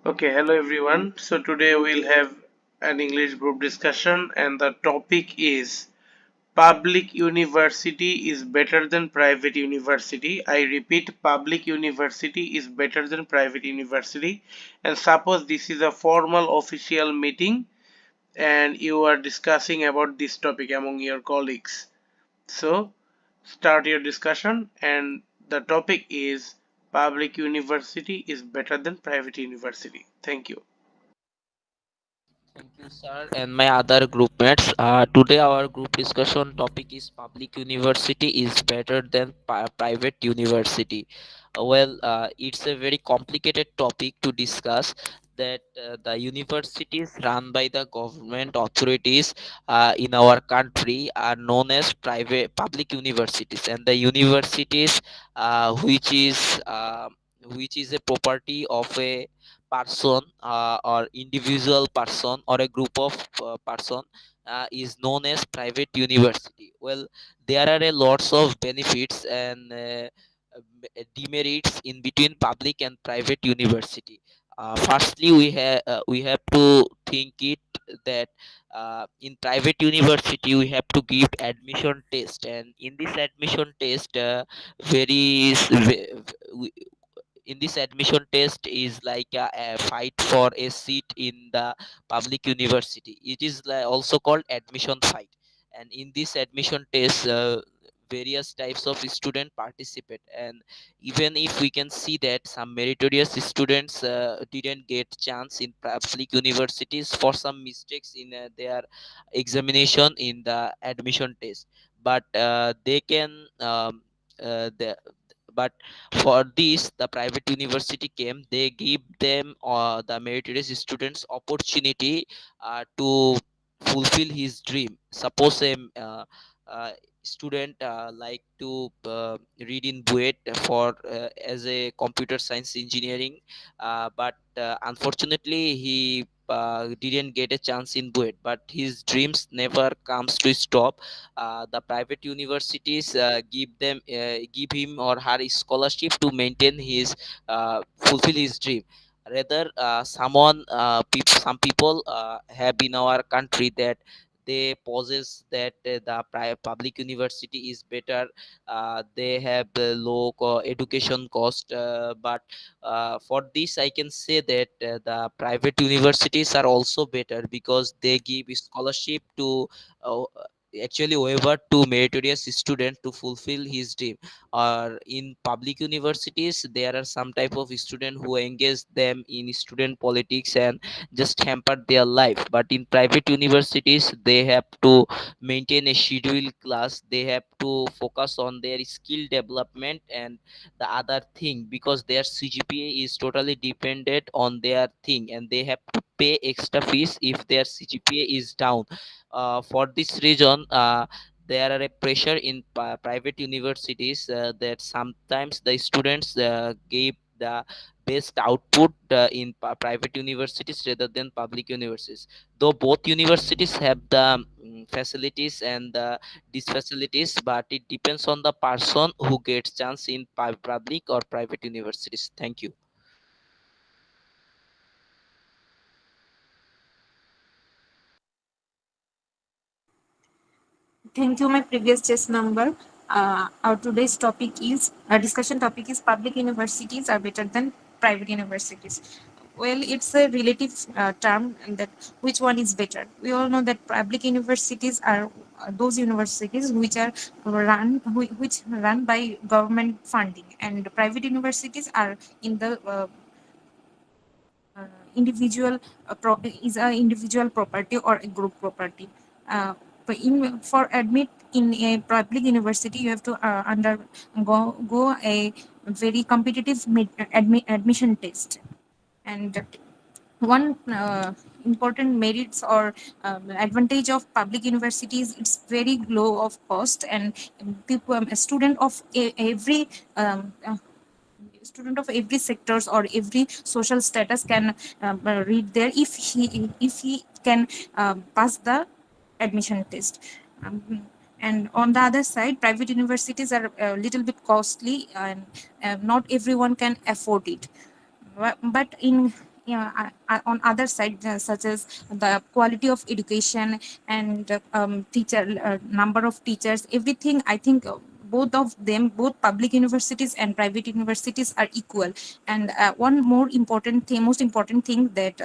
Okay, hello everyone. So today we'll have an English group discussion and the topic is public university is better than private university. I repeat, public university is better than private university. And suppose this is a formal official meeting and you are discussing about this topic among your colleagues. So start your discussion and the topic is public university is better than private university. Thank you. Thank you, sir, and my other group mates. Today, our group discussion topic is public university is better than private university. It's a very complicated topic to discuss. That the universities run by the government authorities in our country are known as private public universities, and the universities which is a property of a person or individual person or a group of person is known as private university. There are a lots of benefits and demerits in between public and private university. Firstly, we have to think it that in private university we have to give admission test, and in this admission test varies in this admission test is like a fight for a seat in the public university. It is also called admission fight, and in this admission test various types of student participate. And even if we can see that some meritorious students didn't get chance in public universities for some mistakes in their examination in the admission test, but they can the but for this the private university came, they give them the meritorious students opportunity to fulfill his dream. Suppose a student like to read in buet for as a computer science engineering, but unfortunately he didn't get a chance in buet, but his dreams never comes to stop. The private universities give him or her scholarship to maintain his fulfill his dream. Rather some people have in our country that they possess that the public university is better. They have the low education cost, but for this I can say that the private universities are also better because they give scholarship to uh, actually waiver to meritorious student to fulfill his dream. Or in public universities there are some type of student who engage them in student politics and just hamper their life, but in private universities they have to maintain a scheduled class, they have to focus on their skill development and the other thing, because their CGPA is totally dependent on their thing, and they have to pay extra fees if their CGPA is down. For this reason there are a pressure in private universities that sometimes the students give the best output in private universities rather than public universities, though both universities have the facilities and these facilities, but it depends on the person who gets chance in public or private universities. Thank you. Thank you, my previous chess number. Our today's topic is discussion topic is public universities are better than private universities. Well, it's a relative term, and that which one is better. We all know that public universities are those universities which are which run by government funding, and private universities are in the uh, individual is a individual property or a group property. For admit in a public university, you have to undergo a very competitive admission test, and one important merits or advantage of public universities, it's very low of cost, and people a student of every student of every sectors or every social status can read there if he can pass the admission test. And on the other side, private universities are a little bit costly, and not everyone can afford it. But yeah, on other side, such as the quality of education and teacher number of teachers, everything, I think both of them, both public universities and private universities are equal. And one more important thing, most important thing, that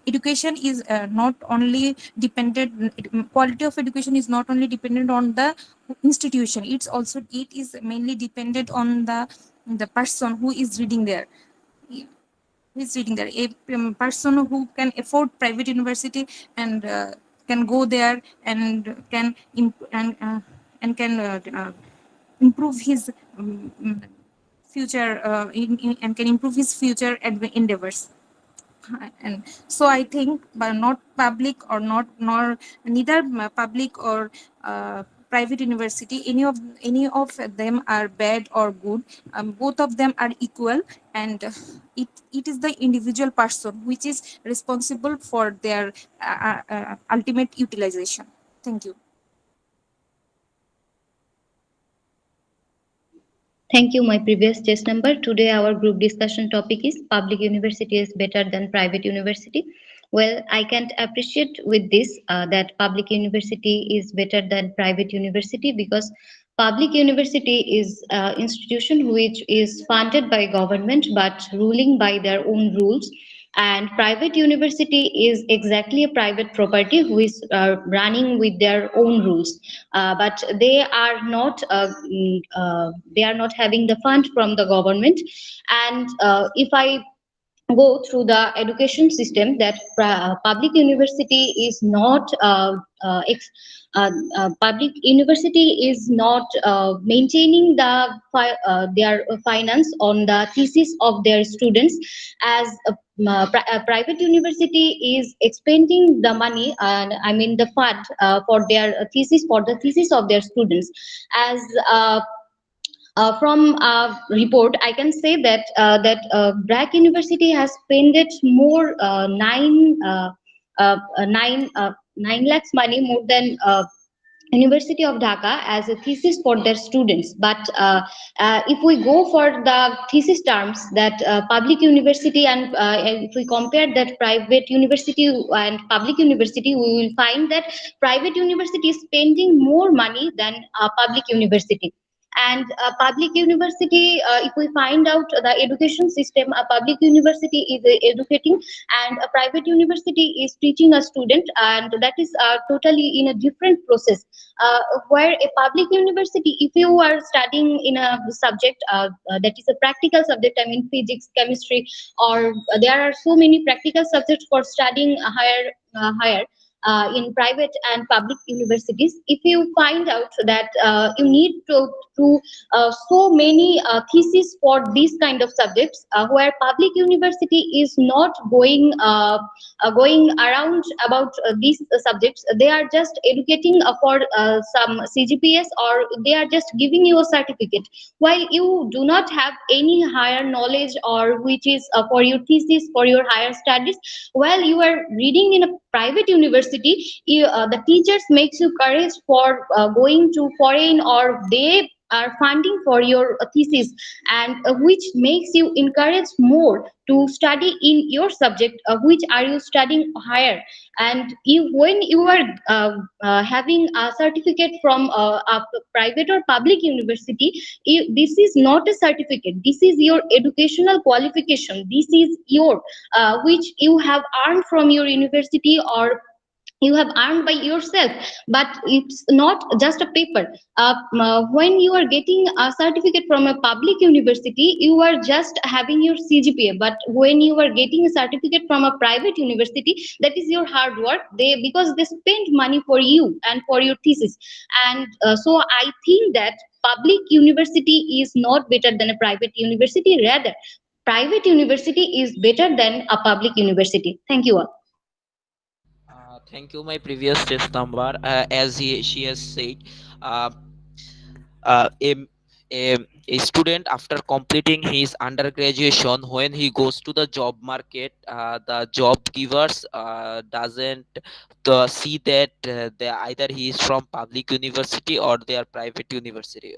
education is not only dependent, quality of education is not only dependent on the institution, it is mainly dependent on the person who is reading there. He's reading there. A person who can afford private university and can go there and can and can improve his future and can improve his future endeavors. And so I think, but not public or not nor neither public or private university, any of them are bad or good. Both of them are equal. And it is the individual person which is responsible for their ultimate utilization. Thank you. Thank you, my previous test number. Today our group discussion topic is public university is better than private university. Well, I can't appreciate with this that public university is better than private university, because public university is institution which is funded by government but ruling by their own rules, and private university is exactly a private property who is running with their own rules, but they are not having the fund from the government. And if I go through the education system, that public university is not public university is not maintaining their finance on the thesis of their students, as a private university is expending the money, and I mean the fund, for their thesis, for the thesis of their students. As from a report, I can say that BRAC University has spent more 9 lakhs money more than University of Dhaka as a thesis for their students. But if we go for the thesis terms, that public university and if we compare that private university and public university, we will find that private university is spending more money than public university. And public university, if we find out the education system, a public university is educating and a private university is teaching a student, and that is totally in a different process. Where a public university, if you are studying in a subject that is a practical subject, I mean physics, chemistry, or there are so many practical subjects for studying higher in private and public universities. If you find out that you need to so many theses for these kind of subjects, where public university is not going around about these subjects, they are just educating for some CGPS, or they are just giving you a certificate, while you do not have any higher knowledge, or which is for your thesis, for your higher studies. While you are reading in a private university, the teachers makes you courage for going to foreign, or they are funding for your thesis, and which makes you encourage more to study in your subject, which are you studying higher. And when you are having a certificate from a private or public university, this is not a certificate, this is your educational qualification, this is your which you have earned from your university, or you have earned by yourself. But it's not just a paper. When you are getting a certificate from a public university, you are just having your CGPA, but when you are getting a certificate from a private university, that is your hard work, they, because they spend money for you and for your thesis. And so I think that public university is not better than a private university, rather private university is better than a public university. Thank you all. Thank you, my previous test number. As she has said, uh, a, a, a student after completing his undergraduation, when he goes to the job market, the job givers doesn't see that they either he is from public university or they are private university.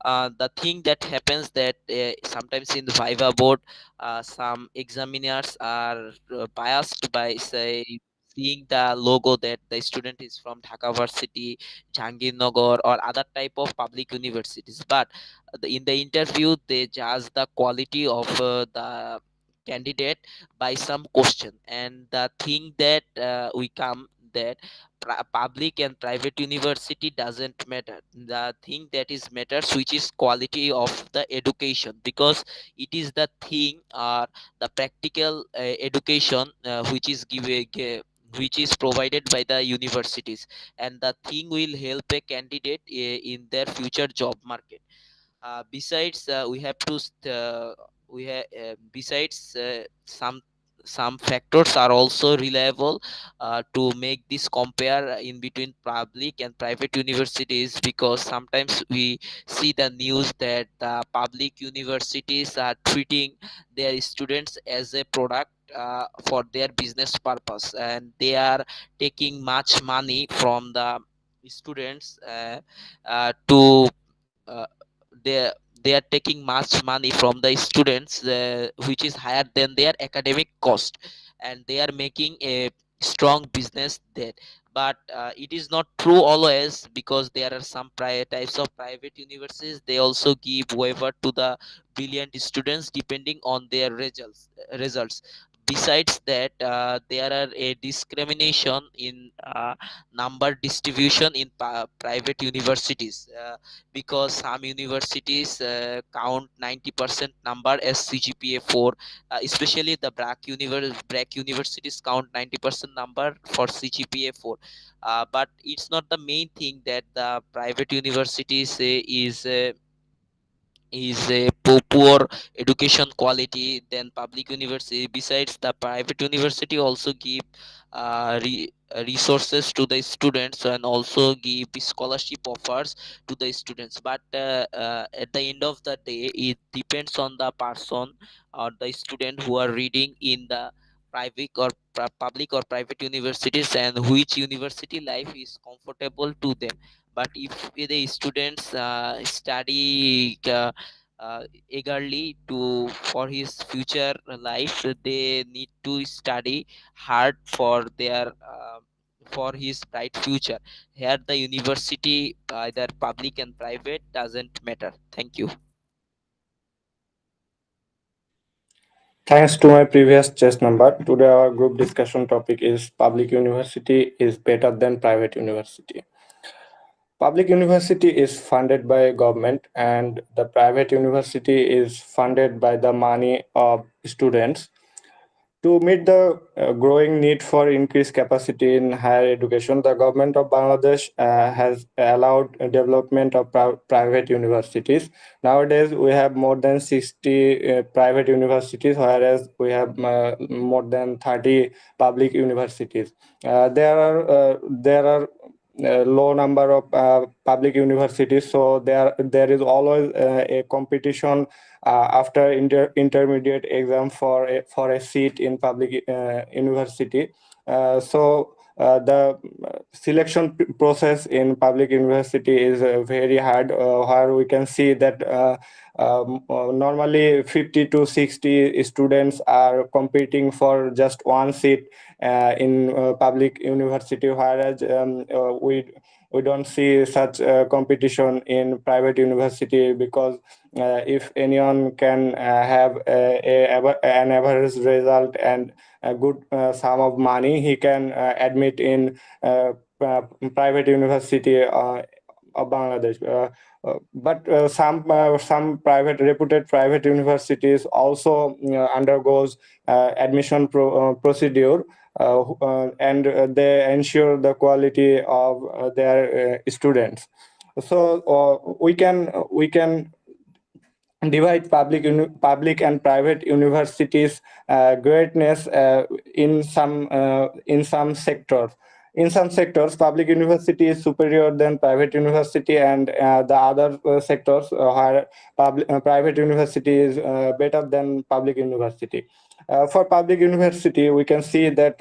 The thing that happens that sometimes in the viva board, some examiners are biased by say seeing the logo that the student is from Dhaka Varsity, Jahangirnagar, or other type of public universities. But in the interview, they judge the quality of the candidate by some question. And the thing that we come that public and private university doesn't matter. The thing that is matters, which is quality of the education, because it is the thing or the practical education which is which is provided by the universities, and the thing will help a candidate in their future job market. Besides we have to we have besides some factors are also reliable to make this compare in between public and private universities, because sometimes we see the news that the public universities are treating their students as a product for their business purpose, and they are taking much money from the students to uh, they they are taking much money from the students, which is higher than their academic cost, and they are making a strong business there. But it is not true always, because there are some types of private universities, they also give waiver to the brilliant students depending on their results. Besides that, there are a discrimination in number distribution in private universities, because some universities count 90% number as CGPA 4, especially the BRAC universities count 90% number for CGPA 4. But it's not the main thing that the private universities is a poor education quality than public university. Besides, the private university also give resources to the students and also give scholarship offers to the students. But at the end of the day, it depends on the person or the student who are reading in the private or public or private universities, and which university life is comfortable to them. But if the students study eagerly to for his future life, they need to study hard for his bright future. Here the university, either public and private, doesn't matter. Thank you. Thanks to my previous chess number, today our group discussion topic is public university is better than private university. Public university is funded by government and the private university is funded by the money of students. To meet the growing need for increased capacity in higher education, the government of Bangladesh has allowed development of private universities. Nowadays, we have more than 60 private universities, whereas we have more than 30 public universities. There are low number of public universities, so there is always a competition after intermediate exam for a seat in public university. The selection process in public university is very hard, where we can see that normally 50 to 60 students are competing for just one seat in public university, whereas we don't see such competition in private university, because if anyone can have an average result and a good sum of money, he can admit in private university of Bangladesh. But some reputed private universities also undergoes admission procedure, and they ensure the quality of their students. So we can divide public and private universities greatness in some sectors. In some sectors, public university is superior than private university, and the other sectors where private university is better than public university. For public university, we can see that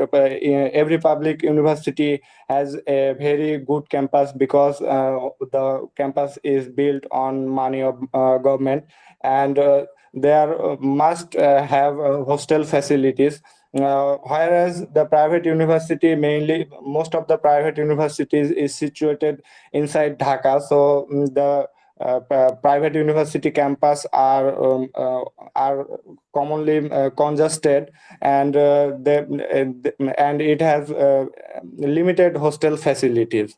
every public university has a very good campus because the campus is built on money of government, and there must have hostel facilities, whereas the private university, mainly most of the private universities is situated inside Dhaka. So the private university campus are commonly congested, and and it has limited hostel facilities.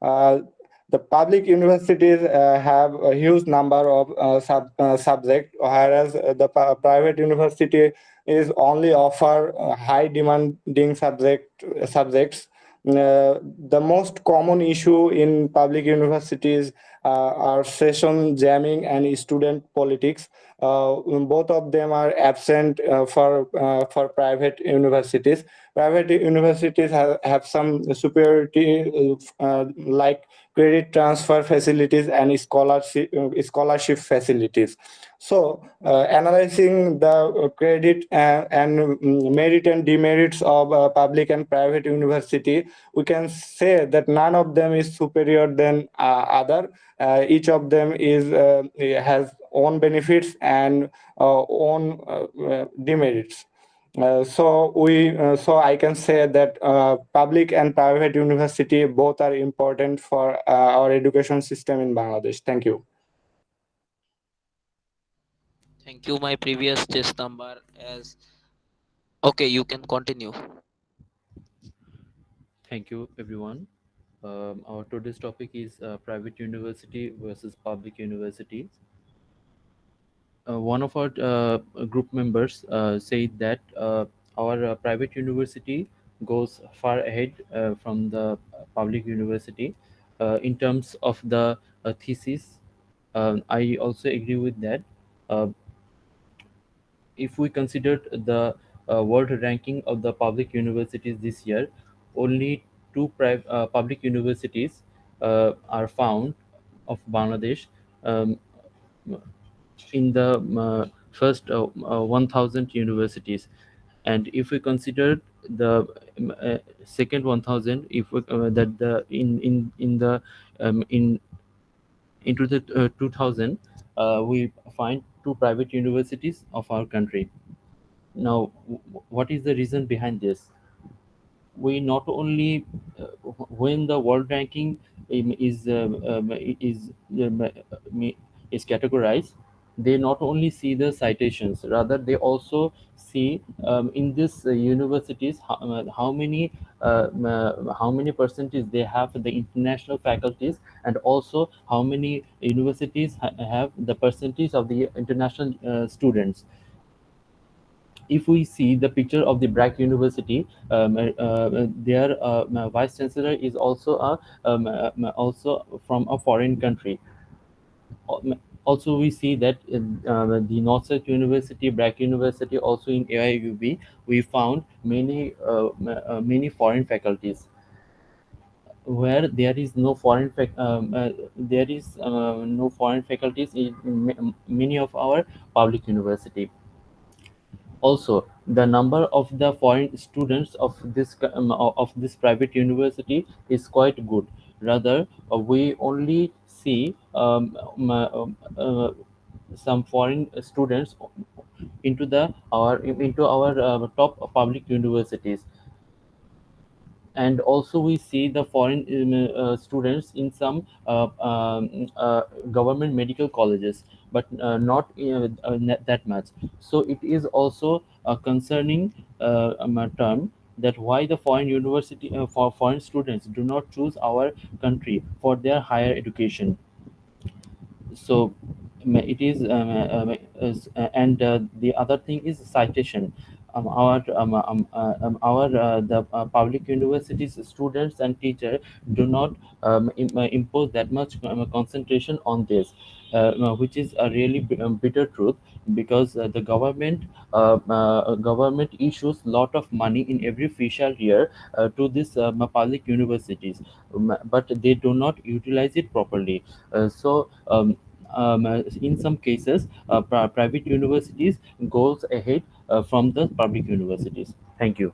Uh, the public universities have a huge number of subjects, whereas private university is only offer high demanding subjects. The most common issue in public universities are session jamming and student politics. Both of them are absent for private universities. Private universities have some superiority, like credit transfer facilities and scholarship facilities. So, analyzing the credit and merit and demerits of public and private university, we can say that none of them is superior than other. Each of them is has own benefits and own demerits. So I can say that public and private university both are important for our education system in Bangladesh. Thank you. Thank you. My previous test number as okay. You can continue. Thank you, everyone. Our today's topic is private university versus public universities. One of our group members said that our private university goes far ahead from the public university in terms of the thesis. I also agree with that. Uh, if we considered the world ranking of the public universities this year, only two public universities are found of Bangladesh um, in the first 1000 universities. And if we consider the second 1000, if we, that the in the in into the 2000, we find two private universities of our country. Now, what is the reason behind this? We not only when the world ranking is is categorized, they not only see the citations, rather they also see in this universities how many percentage they have the international faculties, and also how many universities have the percentage of the international students. If we see the picture of the Brack University, their vice chancellor is also also from a foreign country. Also, we see that the Northside University, Brack University, also in AIUB, we found many foreign faculties where there is no there is no foreign faculties in many of our public university. Also, the number of the foreign students of this private university is quite good. Rather, we only see some foreign students into our top public universities. And also we see the foreign students in some government medical colleges, but not that much. So it is also a concerning term, that why the foreign university for foreign students do not choose our country for their higher education. So it is and the other thing is citation. the public universities students and teachers do not impose that much concentration on this, which is a really bitter truth, because the government issues lot of money in every fiscal year to this public universities, but they do not utilize it properly. In some cases, private universities goes ahead from the public universities. Thank you.